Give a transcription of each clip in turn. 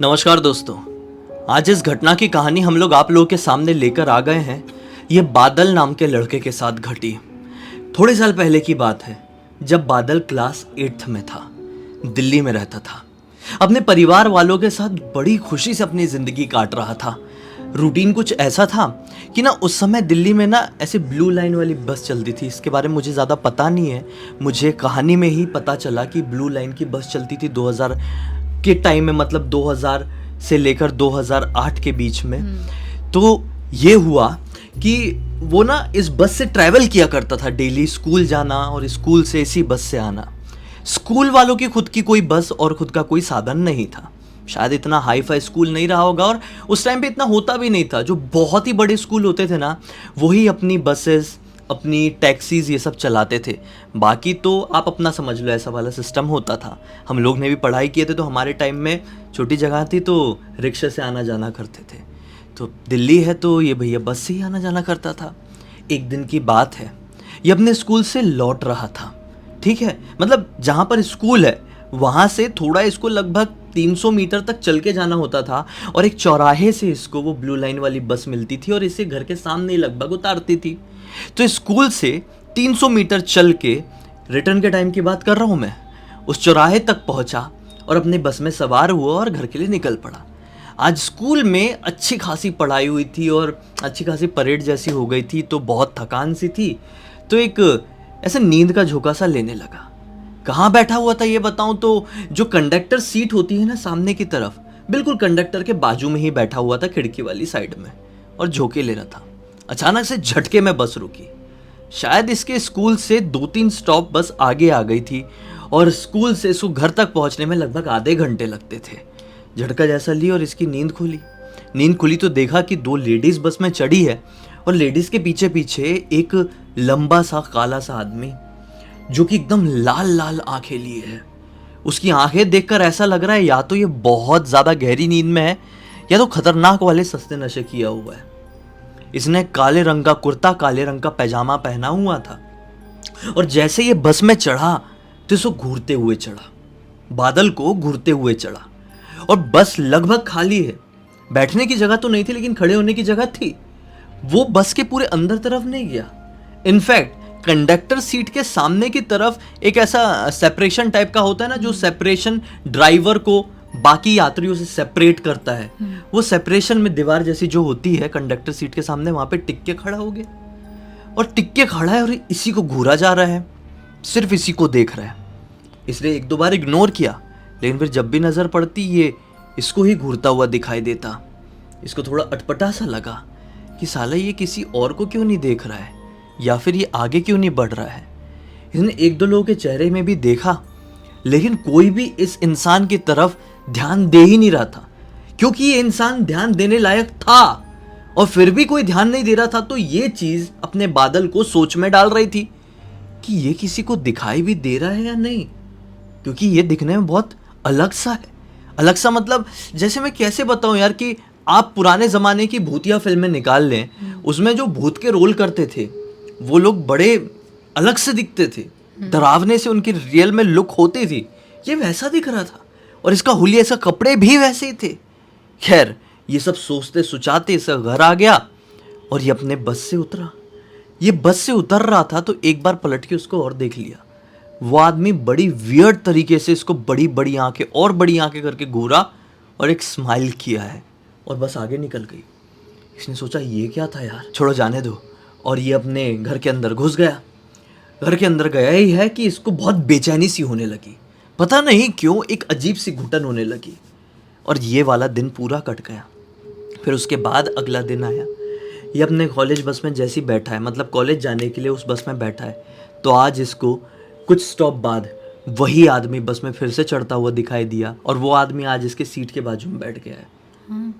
नमस्कार दोस्तों। आज इस घटना की कहानी हम लोग आप लोगों के सामने लेकर आ गए हैं। ये बादल नाम के लड़के के साथ घटी। थोड़े साल पहले की बात है, जब बादल क्लास 8th में था, दिल्ली में रहता था। अपने परिवार वालों के साथ बड़ी खुशी से अपनी ज़िंदगी काट रहा था। रूटीन कुछ ऐसा था कि ना उस समय दिल्ली में ना ऐसे ब्लू लाइन वाली बस चलती थी। इसके बारे में मुझे ज़्यादा पता नहीं है, मुझे कहानी में ही पता चला कि ब्लू लाइन की बस चलती थी 2000 के टाइम में, मतलब 2000 से लेकर 2008 के बीच में। तो ये हुआ कि वो ना इस बस से ट्रैवल किया करता था, डेली स्कूल जाना और स्कूल से इसी बस से आना। स्कूल वालों की खुद की कोई बस और खुद का कोई साधन नहीं था। शायद इतना हाई फाई स्कूल नहीं रहा होगा और उस टाइम पे इतना होता भी नहीं था। जो बहुत ही बड़े स्कूल होते थे ना, वही अपनी बसेस, अपनी टैक्सीज ये सब चलाते थे। बाकी तो आप अपना समझ लो, ऐसा वाला सिस्टम होता था। हम लोग ने भी पढ़ाई किए थे, तो हमारे टाइम में छोटी जगह थी तो रिक्शे से आना जाना करते थे। तो दिल्ली है तो ये भैया बस से ही आना जाना करता था। एक दिन की बात है, ये अपने स्कूल से लौट रहा था, ठीक है। मतलब जहाँ पर स्कूल है वहाँ से थोड़ा इसको लगभग 300 मीटर तक चल के जाना होता था, और एक चौराहे से इसको वो ब्लू लाइन वाली बस मिलती थी और इसे घर के सामने ही लगभग उतारती थी। तो स्कूल से 300 मीटर चल के, रिटर्न के टाइम की बात कर रहा हूँ मैं, उस चौराहे तक पहुँचा और अपने बस में सवार हुआ और घर के लिए निकल पड़ा। आज स्कूल में अच्छी खासी पढ़ाई हुई थी और अच्छी खासी परेड जैसी हो गई थी, तो बहुत थकान सी थी। तो एक ऐसे नींद का झोंका सा लेने लगा। कहाँ बैठा हुआ था ये बताऊं तो जो कंडक्टर सीट होती है ना सामने की तरफ, बिल्कुल कंडक्टर के बाजू में ही बैठा हुआ था, खिड़की वाली साइड में, और झोंके ले रहा था। अचानक से झटके में बस रुकी। शायद इसके स्कूल से 2-3 स्टॉप बस आगे आ गई थी और स्कूल से इसको घर तक पहुंचने में लगभग आधे घंटे लगते थे। झटका जैसा ली और इसकी नींद खुली। नींद खुली तो देखा कि 2 लेडीज बस में चढ़ी है और लेडीज के पीछे पीछे एक लंबा सा काला सा आदमी, जो कि एकदम लाल लाल आंखें लिए है। उसकी आंखें देखकर ऐसा लग रहा है या तो ये बहुत ज्यादा गहरी नींद में है या तो खतरनाक वाले सस्ते नशे किया हुआ है। इसने काले रंग का कुर्ता, काले रंग का पैजामा पहना हुआ था, और जैसे ये बस में चढ़ा तो इसको घूरते हुए चढ़ा, बादल को घूरते हुए चढ़ा। और बस लगभग खाली है, बैठने की जगह तो नहीं थी लेकिन खड़े होने की जगह थी। वो बस के पूरे अंदर तरफ नहीं गया। इनफैक्ट कंडक्टर सीट के सामने की तरफ एक ऐसा सेपरेशन टाइप का होता है ना, जो सेपरेशन ड्राइवर को बाकी यात्रियों से सेपरेट करता है। वो सेपरेशन में दीवार जैसी जो होती है कंडक्टर सीट के सामने, वहां पे टिक के खड़ा हो गया। और टिक के खड़ा है और इसी को घूरा जा रहा है, सिर्फ इसी को देख रहा है। इसलिए 1-2 बार इग्नोर किया, लेकिन फिर जब भी नजर पड़ती ये इसको ही घूरता हुआ दिखाई देता। इसको थोड़ा अटपटा सा लगा कि साला ये किसी और को क्यों नहीं देख रहा है, या फिर ये आगे क्यों नहीं बढ़ रहा है। इसने 1-2 लोगों के चेहरे में भी देखा, लेकिन कोई भी इस इंसान की तरफ ध्यान दे ही नहीं रहा था, क्योंकि ये इंसान ध्यान देने लायक था और फिर भी कोई ध्यान नहीं दे रहा था। तो ये चीज अपने बादल को सोच में डाल रही थी कि ये किसी को दिखाई भी दे रहा है या नहीं, क्योंकि ये दिखने में बहुत अलग सा है। अलग सा मतलब जैसे मैं कैसे बताऊं यार, कि आप पुराने जमाने की भूतिया फिल्में निकाल लें, उसमें जो भूत के रोल करते थे वो लोग बड़े अलग से दिखते थे, डरावने से उनकी रियल में लुक होती थी। ये वैसा दिख रहा था और इसका हुलिया, इसका कपड़े भी वैसे ही थे। खैर, ये सब सोचते सुचाते इसका घर आ गया और ये अपने बस से उतरा। ये बस से उतर रहा था तो एक बार पलट के उसको और देख लिया। वो आदमी बड़ी वियर्ड तरीके से इसको बड़ी बड़ी आंखें और बड़ी आंखें करके घूरा और एक स्माइल किया है और बस आगे निकल गई। इसने सोचा ये क्या था यार, छोड़ो जाने दो, और ये अपने घर के अंदर घुस गया। घर के अंदर गया ही है कि इसको बहुत बेचैनी सी होने लगी, पता नहीं क्यों एक अजीब सी घुटन होने लगी, और ये वाला दिन पूरा कट गया। फिर उसके बाद अगला दिन आया। ये अपने कॉलेज बस में जैसे ही बैठा है, मतलब कॉलेज जाने के लिए उस बस में बैठा है, तो आज इसको कुछ स्टॉप बाद वही आदमी बस में फिर से चढ़ता हुआ दिखाई दिया, और वो आदमी आज इसके सीट के बाजू में बैठ गया है।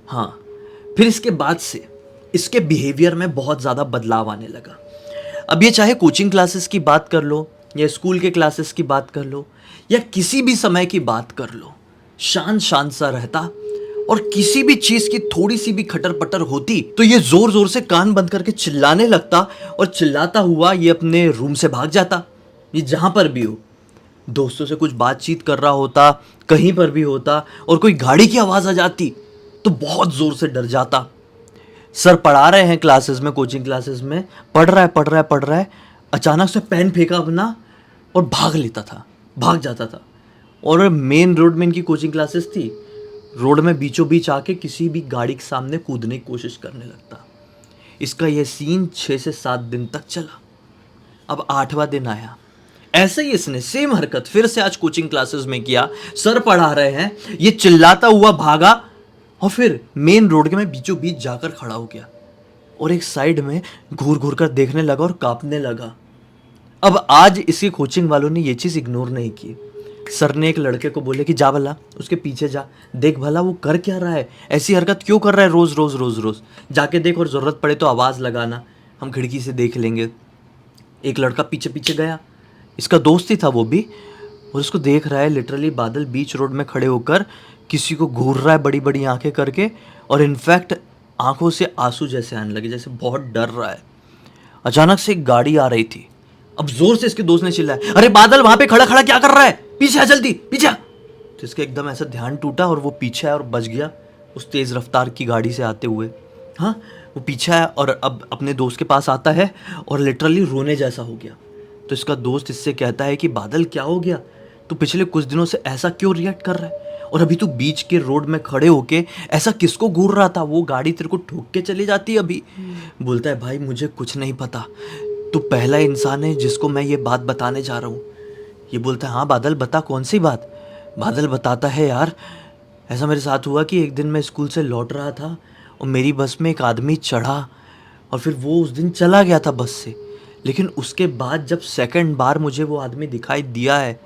हाँ, फिर इसके बाद से इसके बिहेवियर में बहुत ज़्यादा बदलाव आने लगा। अब ये चाहे कोचिंग क्लासेस की बात कर लो या स्कूल के क्लासेस की बात कर लो या किसी भी समय की बात कर लो, शांत शांत सा रहता, और किसी भी चीज की थोड़ी सी भी खटर पटर होती तो ये जोर जोर से कान बंद करके चिल्लाने लगता, और चिल्लाता हुआ ये अपने रूम से भाग जाता, ये जहां पर भी हो। दोस्तों से कुछ बातचीत कर रहा होता, कहीं पर भी होता और कोई गाड़ी की आवाज़ आ जाती तो बहुत ज़ोर से डर जाता। सर पढ़ा रहे हैं क्लासेस में, कोचिंग क्लासेस में, पढ़ रहा है, अचानक से पेन फेंका अपना और भाग लेता था, भाग जाता था। और मेन रोड में इनकी कोचिंग क्लासेस थी, रोड में बीचों बीच आके किसी भी गाड़ी के सामने कूदने की कोशिश करने लगता। इसका यह सीन 6 से 7 दिन तक चला। अब 8वां दिन आया, ऐसे ही इसने सेम हरकत फिर से आज कोचिंग क्लासेस में किया। सर पढ़ा रहे हैं, ये चिल्लाता हुआ भागा और फिर मेन रोड के में बीचों बीच जाकर खड़ा हो गया और एक साइड में घूर घूर कर देखने लगा और कांपने लगा। अब आज इसके कोचिंग वालों ने ये चीज़ इग्नोर नहीं की। सर ने एक लड़के को बोले कि जा भला उसके पीछे जा, देख भला वो कर क्या रहा है, ऐसी हरकत क्यों कर रहा है रोज़ रोज़ रोज़ रोज़, जाके देख और ज़रूरत पड़े तो आवाज़ लगाना, हम खिड़की से देख लेंगे। एक लड़का पीछे पीछे गया, इसका दोस्त ही था वो भी, और उसको देख रहा है लिटरली बादल बीच रोड में खड़े होकर किसी को घूर रहा है बड़ी बड़ी आंखें करके, और इनफैक्ट आंखों से आंसू जैसे आने लगे, जैसे बहुत डर रहा है। अचानक से एक गाड़ी आ रही थी। अब जोर से इसके दोस्त ने चिल्लाया, अरे बादल वहां पे खड़ा खड़ा क्या कर रहा है, पीछे आ जल्दी पीछे आ। तो इसका एकदम ऐसा ध्यान टूटा और वो पीछे आया और बच गया उस तेज रफ्तार की गाड़ी से आते हुए। हाँ, वो पीछे आया और अब अपने दोस्त के पास आता है और लिटरली रोने जैसा हो गया। तो इसका दोस्त इससे कहता है कि बादल क्या हो गया, तू पिछले कुछ दिनों से ऐसा क्यों रिएक्ट कर रहा है, और अभी तू बीच के रोड में खड़े होके ऐसा किसको घूर रहा था, वो गाड़ी तेरे को ठोक के चली जाती अभी। बोलता है भाई मुझे कुछ नहीं पता, तू पहला इंसान है जिसको मैं ये बात बताने जा रहा हूँ। ये बोलता है हाँ बादल बता, कौन सी बात। बादल बताता है यार ऐसा मेरे साथ हुआ कि एक दिन मैं स्कूल से लौट रहा था और मेरी बस में एक आदमी चढ़ा और फिर वो उस दिन चला गया था बस से, लेकिन उसके बाद जब सेकंड बार मुझे वो आदमी दिखाई दिया है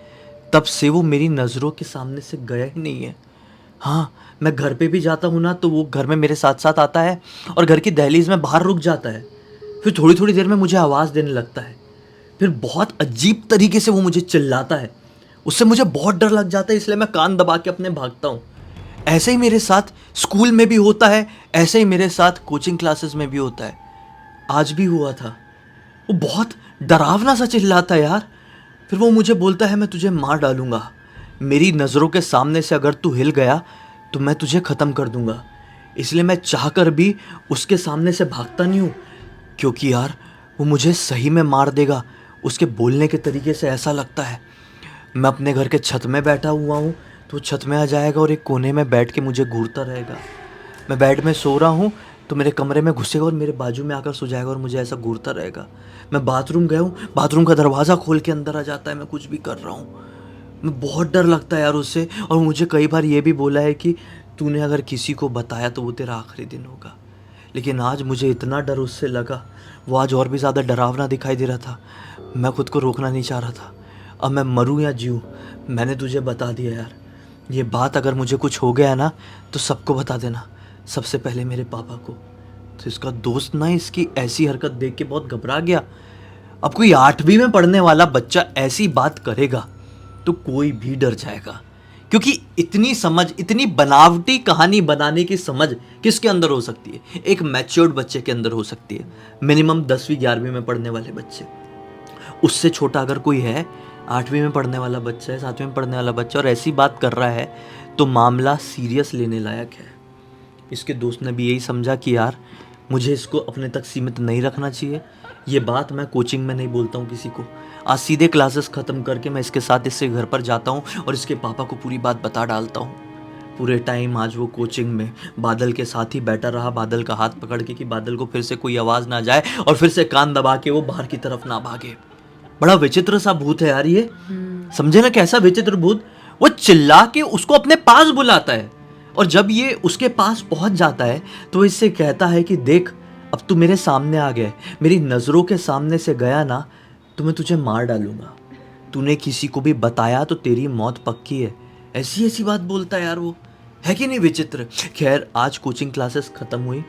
तब से वो मेरी नज़रों के सामने से गया ही नहीं है। हाँ, मैं घर पे भी जाता हूँ ना तो वो घर में मेरे साथ साथ आता है और घर की दहलीज में बाहर रुक जाता है, फिर थोड़ी थोड़ी देर में मुझे आवाज़ देने लगता है, फिर बहुत अजीब तरीके से वो मुझे चिल्लाता है, उससे मुझे बहुत डर लग जाता है, इसलिए मैं कान दबा के अपने भागता हूँ। ऐसे ही मेरे साथ स्कूल में भी होता है, ऐसे ही मेरे साथ कोचिंग क्लासेस में भी होता है, आज भी हुआ था। वो बहुत डरावना सा चिल्लाता है यार। फिर वो मुझे बोलता है मैं तुझे मार डालूंगा, मेरी नज़रों के सामने से अगर तू हिल गया तो मैं तुझे ख़त्म कर दूंगा। इसलिए मैं चाहकर भी उसके सामने से भागता नहीं हूँ, क्योंकि यार वो मुझे सही में मार देगा। उसके बोलने के तरीके से ऐसा लगता है। मैं अपने घर के छत में बैठा हुआ हूँ तो छत में आ जाएगा और एक कोने में बैठ के मुझे घूरता रहेगा। मैं बेड में सो रहा हूँ तो मेरे कमरे में घुसेगा और मेरे बाजू में आकर सो जाएगा और मुझे ऐसा घूरता रहेगा। मैं बाथरूम गया हूँ, बाथरूम का दरवाज़ा खोल के अंदर आ जाता है, मैं कुछ भी कर रहा हूँ। मैं बहुत डर लगता है यार उससे, और मुझे कई बार ये भी बोला है कि तूने अगर किसी को बताया तो वो तेरा आखिरी दिन होगा। लेकिन आज मुझे इतना डर उससे लगा, वो आज और भी ज़्यादा डरावना दिखाई दे रहा था। मैं खुद को रोकना नहीं चाह रहा था। अब मैं मरूं या जीऊँ, मैंने तुझे बता दिया यार। ये बात अगर मुझे कुछ हो गया ना तो सबको बता देना, सबसे पहले मेरे पापा को। तो इसका दोस्त ना इसकी ऐसी हरकत देख के बहुत घबरा गया। अब कोई 8वीं में पढ़ने वाला बच्चा ऐसी बात करेगा तो कोई भी डर जाएगा, क्योंकि इतनी समझ, इतनी बनावटी कहानी बनाने की समझ किसके अंदर हो सकती है? एक मैच्योर्ड बच्चे के अंदर हो सकती है, मिनिमम 10वीं 11वीं में पढ़ने वाले बच्चे। उससे छोटा अगर कोई है, 8वीं में पढ़ने वाला बच्चा है, 7वीं में पढ़ने वाला बच्चा, और ऐसी बात कर रहा है तो मामला सीरियस लेने लायक है। इसके दोस्त ने भी यही समझा कि यार मुझे इसको अपने तक सीमित नहीं रखना चाहिए। ये बात मैं कोचिंग में नहीं बोलता हूँ किसी को। आज सीधे क्लासेस ख़त्म करके मैं इसके साथ इससे घर पर जाता हूँ और इसके पापा को पूरी बात बता डालता हूँ। पूरे टाइम आज वो कोचिंग में बादल के साथ ही बैठा रहा, बादल का हाथ पकड़ के कि बादल को फिर से कोई आवाज़ ना जाए और फिर से कान दबा के वो बाहर की तरफ ना भागे। बड़ा विचित्र सा भूत है यार ये, समझे ना कैसा विचित्र भूत। वो चिल्ला के उसको अपने पास बुलाता है और जब ये उसके पास पहुंच जाता है तो इससे कहता है कि देख अब तू मेरे सामने आ गया, मेरी नज़रों के सामने से गया ना तो मैं तुझे मार डालूंगा, तूने किसी को भी बताया तो तेरी मौत पक्की है। ऐसी ऐसी बात बोलता है यार वो, है कि नहीं विचित्र। खैर आज कोचिंग क्लासेस ख़त्म हुई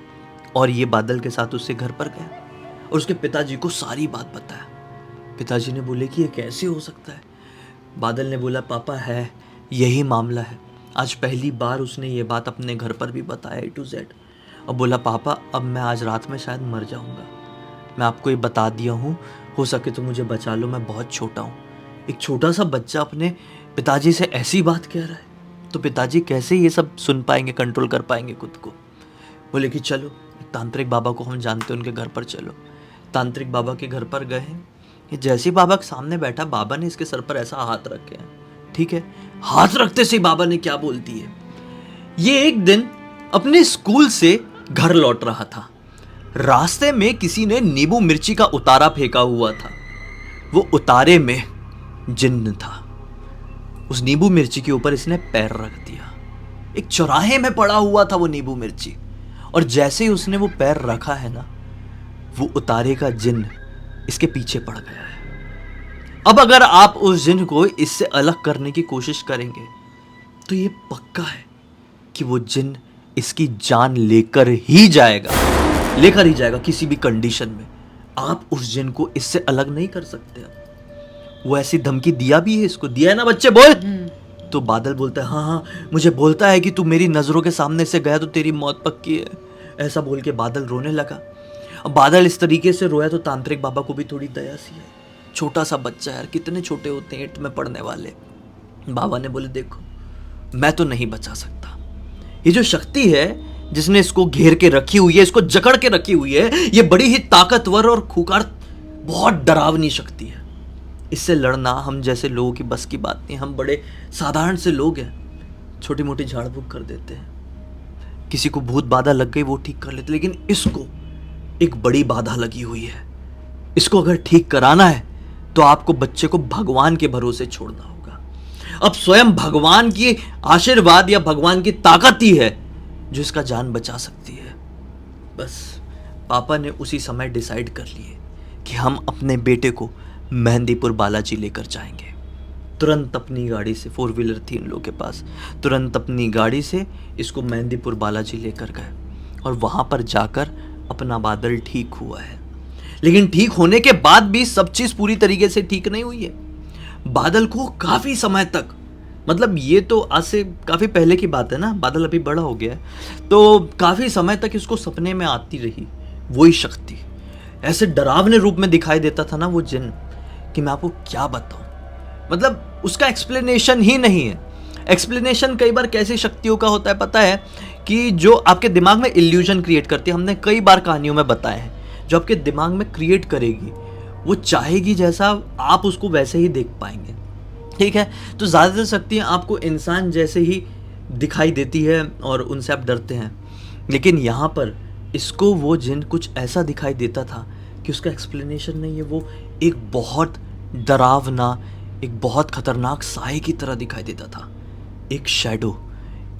और ये बादल के साथ उससे घर पर गया और उसके पिताजी को सारी बात बताया। पिताजी ने बोले कि ये कैसे हो सकता है। बादल ने बोला पापा है यही मामला है। आज पहली बार उसने ये बात अपने घर पर भी बताया A to Z, और बोला पापा अब मैं आज रात में शायद मर जाऊंगा, मैं आपको ये बता दिया हूँ, हो सके तो मुझे बचा लो, मैं बहुत छोटा हूँ। एक छोटा सा बच्चा अपने पिताजी से ऐसी बात कह रहा है, तो पिताजी कैसे ये सब सुन पाएंगे, कंट्रोल कर पाएंगे खुद को। बोले कि चलो तांत्रिक बाबा को हम जानते हैं, उनके घर पर चलो। तांत्रिक बाबा के घर पर गए। ये जैसे ही बाबा के सामने बैठा, बाबा ने इसके सर पर ऐसा हाथ रखे हैं, ठीक है। हाथ रखते से बाबा ने क्या बोलती है, ये एक दिन अपने स्कूल से घर लौट रहा था। रास्ते में किसी ने नींबू मिर्ची का उतारा फेंका हुआ था। वो उतारे में जिन्न था। उस नींबू मिर्ची के ऊपर इसने पैर रख दिया। एक चौराहे में पड़ा हुआ था वो नींबू मिर्ची, और जैसे ही उसने वो पैर रखा है ना, वो उतारे का जिन्न इसके पीछे पड़ गया है। अब अगर आप उस जिन्न को इससे अलग करने की कोशिश करेंगे तो ये पक्का है कि वो जिन्न इसकी जान लेकर ही जाएगा किसी भी कंडीशन में। आप उस जिन्न को इससे अलग नहीं कर सकते। वो ऐसी धमकी दिया भी है, इसको दिया है ना, बच्चे बोल। तो बादल बोलता है हाँ, मुझे बोलता है कि तू मेरी नजरों के सामने से गया तो तेरी मौत पक्की है। ऐसा बोल के बादल रोने लगा। अब बादल इस तरीके से रोया तो तांत्रिक बाबा को भी थोड़ी दया सी है। छोटा सा बच्चा यार, कितने छोटे होते हैं 8 में पढ़ने वाले। बाबा ने बोले देखो, मैं तो नहीं बचा सकता। ये जो शक्ति है जिसने इसको घेर के रखी हुई है, इसको जकड़ के रखी हुई है, ये बड़ी ही ताकतवर और खूंखार, बहुत डरावनी शक्ति है। इससे लड़ना हम जैसे लोगों की बस की बात नहीं। हम बड़े साधारण से लोग हैं, छोटी मोटी झाड़ फूक कर देते हैं। किसी को भूत बाधा लग गई वो ठीक कर लेते, लेकिन इसको एक बड़ी बाधा लगी हुई है। इसको अगर ठीक कराना है तो आपको बच्चे को भगवान के भरोसे छोड़ना होगा। अब स्वयं भगवान की आशीर्वाद या भगवान की ताकत ही है जो इसका जान बचा सकती है। बस पापा ने उसी समय डिसाइड कर लिए कि हम अपने बेटे को मेहंदीपुर बालाजी लेकर जाएंगे। तुरंत अपनी गाड़ी से, 4 व्हीलर थी इन लोगों के पास, तुरंत अपनी गाड़ी से इसको मेहंदीपुर बालाजी लेकर गए। और वहां पर जाकर अपना बादल ठीक हुआ है। लेकिन ठीक होने के बाद भी सब चीज पूरी तरीके से ठीक नहीं हुई है। बादल को काफी समय तक, मतलब ये तो आज से काफी पहले की बात है ना, बादल अभी बड़ा हो गया है, तो काफी समय तक इसको सपने में आती रही वही शक्ति। ऐसे डरावने रूप में दिखाई देता था ना वो जिन्न कि मैं आपको क्या बताऊं। मतलब उसका एक्सप्लेनेशन ही नहीं है। एक्सप्लेनेशन कई बार कैसी शक्तियों का होता है पता है, कि जो आपके दिमाग में इल्यूजन क्रिएट करती है। हमने कई बार कहानियों में बताया है, जो आपके दिमाग में क्रिएट करेगी, वो चाहेगी जैसा आप उसको वैसे ही देख पाएंगे, ठीक है। तो ज़्यादातर शक्तियाँ आपको इंसान जैसे ही दिखाई देती है और उनसे आप डरते हैं। लेकिन यहाँ पर इसको वो जिन्न कुछ ऐसा दिखाई देता था कि उसका एक्सप्लेनेशन नहीं है। वो एक बहुत डरावना, एक बहुत खतरनाक साए की तरह दिखाई देता था। एक शैडो,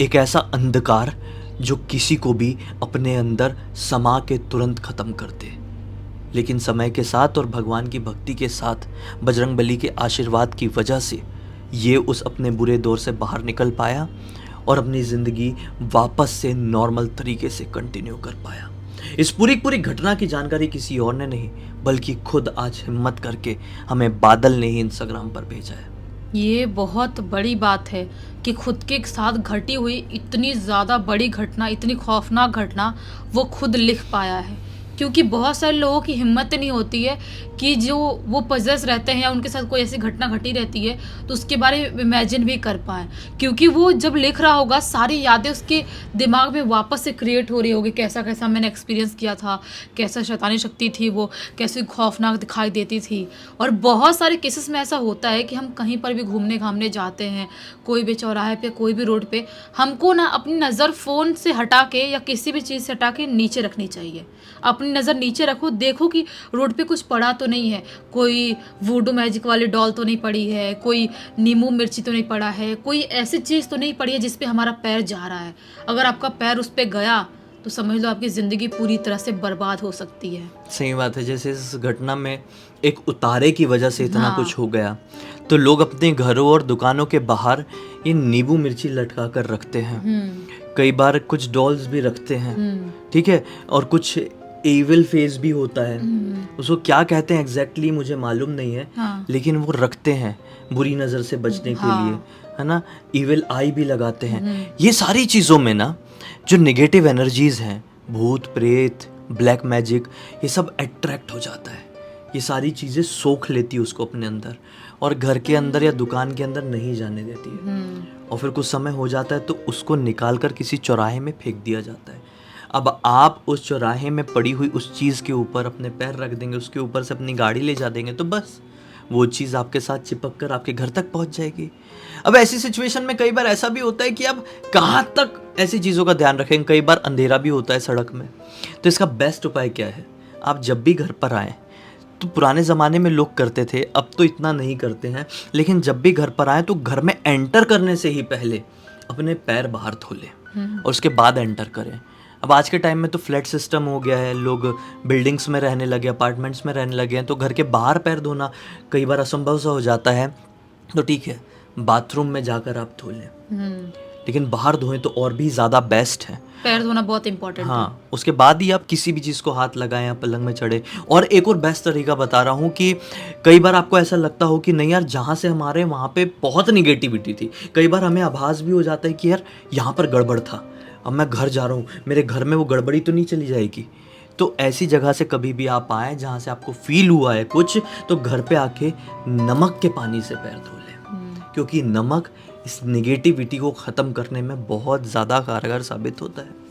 एक ऐसा अंधकार जो किसी को भी अपने अंदर समा के तुरंत खत्म कर दे। लेकिन समय के साथ और भगवान की भक्ति के साथ, बजरंगबली के आशीर्वाद की वजह से ये उस अपने बुरे दौर से बाहर निकल पाया और अपनी ज़िंदगी वापस से नॉर्मल तरीके से कंटिन्यू कर पाया। इस पूरी घटना की जानकारी किसी और ने नहीं, बल्कि खुद आज हिम्मत करके हमें बादल ने ही इंस्टाग्राम पर भेजा है। ये बहुत बड़ी बात है कि खुद के साथ घटी हुई इतनी ज़्यादा बड़ी घटना, इतनी खौफनाक घटना वो खुद लिख पाया है। क्योंकि बहुत सारे लोगों की हिम्मत नहीं होती है कि जो वो पजेस रहते हैं या उनके साथ कोई ऐसी घटना घटी रहती है तो उसके बारे में इमेजिन भी कर पाएँ। क्योंकि वो जब लिख रहा होगा सारी यादें उसके दिमाग में वापस से क्रिएट हो रही होगी, कैसा कैसा मैंने एक्सपीरियंस किया था, कैसा शैतानी शक्ति थी, वो कैसी खौफनाक दिखाई देती थी। और बहुत सारे केसेस में ऐसा होता है कि हम कहीं पर भी घूमने घामने जाते हैं, कोई भी चौराहे पे, कोई भी रोड पे, हमको ना अपनी नज़र फ़ोन से हटा के या किसी भी चीज़ से हटा के नीचे रखनी चाहिए। अपनी नज़र नीचे रखो, देखो कि रोड पे कुछ पड़ा तो नहीं है, कोई वूडू मैजिक वाली डॉल तो नहीं पड़ी है, कोई नींबू मिर्ची तो नहीं पड़ा है, कोई ऐसी चीज़ तो नहीं पड़ी है जिस पे हमारा पैर जा रहा है। अगर आपका पैर उस पे गया तो समझ लो आपकी ज़िंदगी पूरी तरह से बर्बाद हो सकती है। सही बात है। जैसे इस घटना में एक उतारे की वजह से इतना कुछ हो गया, तो लोग अपने घरों और दुकानों के बाहर ये नींबू मिर्ची लटका कर रखते हैं। कई बार कुछ डॉल्स भी रखते हैं, ठीक है। और कुछ एविल फेस भी होता है, उसको क्या कहते हैं एग्जैक्टली मुझे मालूम नहीं है, लेकिन वो रखते हैं बुरी नज़र से बचने के लिए, है ना। इविल आई भी लगाते हैं। ये सारी चीज़ों में ना जो नेगेटिव एनर्जीज हैं, भूत प्रेत, ब्लैक मैजिक, ये सब अट्रैक्ट हो जाता है। ये सारी चीज़ें सोख लेती है उसको अपने अंदर, और घर के अंदर या दुकान के अंदर नहीं जाने देती है। और फिर कुछ समय हो जाता है तो उसको निकाल कर किसी चौराहे में फेंक दिया जाता है। अब आप उस चौराहे में पड़ी हुई उस चीज़ के ऊपर अपने पैर रख देंगे, उसके ऊपर से अपनी गाड़ी ले जा देंगे, तो बस वो चीज़ आपके साथ चिपक कर आपके घर तक पहुंच जाएगी। अब ऐसी सिचुएशन में कई बार ऐसा भी होता है कि अब कहाँ तक ऐसी चीज़ों का ध्यान रखें। कई बार अंधेरा भी होता है सड़क में, तो इसका बेस्ट उपाय क्या है? आप जब भी घर पर आएँ, तो पुराने ज़माने में लोग करते थे, अब तो इतना नहीं करते हैं, लेकिन जब भी घर पर आए तो घर में एंटर करने से ही पहले अपने पैर बाहर धो लें और उसके बाद एंटर करें। अब आज के टाइम में तो फ्लैट सिस्टम हो गया है, लोग बिल्डिंग्स में रहने लगे, अपार्टमेंट्स में रहने लगे हैं, तो घर के बाहर पैर धोना कई बार असंभव सा हो जाता है। तो ठीक है, बाथरूम में जाकर आप धो लें, लेकिन बाहर धोएं तो और भी ज़्यादा बेस्ट है। पैर धोना बहुत इंपॉर्टेंट है। हाँ, उसके बाद ही आप किसी भी चीज़ को हाथ लगाएं या पलंग में चढ़े। और एक और बेस्ट तरीका बता रहा हूँ कि कई बार आपको ऐसा लगता हो कि नहीं यार, जहाँ से हमारे वहाँ पे बहुत निगेटिविटी थी, कई बार हमें आभास भी हो जाता है कि यार यहाँ पर गड़बड़ था, अब मैं घर जा रहा हूँ, मेरे घर में वो गड़बड़ी तो नहीं चली जाएगी। तो ऐसी जगह से कभी भी आप आए जहाँ से आपको फील हुआ है कुछ, तो घर पे आके नमक के पानी से पैर धो लें, क्योंकि नमक इस निगेटिविटी को ख़त्म करने में बहुत ज़्यादा कारगर साबित होता है।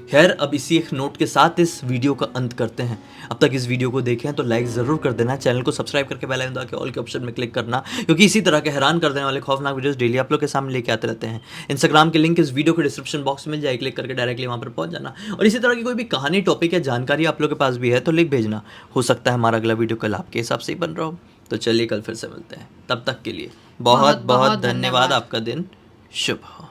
खैर, अब इसी एक नोट के साथ इस वीडियो का अंत करते हैं। अब तक इस वीडियो को देखें तो लाइक ज़रूर कर देना, चैनल को सब्सक्राइब करके बेल आइकन दबा के ऑल के ऑप्शन में क्लिक करना, क्योंकि इसी तरह के हैरान कर देने वाले खौफनाक वीडियोस डेली आप लोग के सामने लेके आते रहते हैं। इंस्टाग्राम के लिंक इस वीडियो के डिस्क्रिप्शन बॉक्स में जाए, क्लिक करके डायरेक्टली वहाँ पर पहुँच जाना। और इसी तरह की कोई भी कहानी, टॉपिक या जानकारी आप लोग के पास भी है तो लिख भेजना, हो सकता है हमारा अगला वीडियो कल आपके हिसाब से ही बन रहा हो। तो चलिए कल फिर से मिलते हैं, तब तक के लिए बहुत बहुत धन्यवाद। आपका दिन शुभ हो।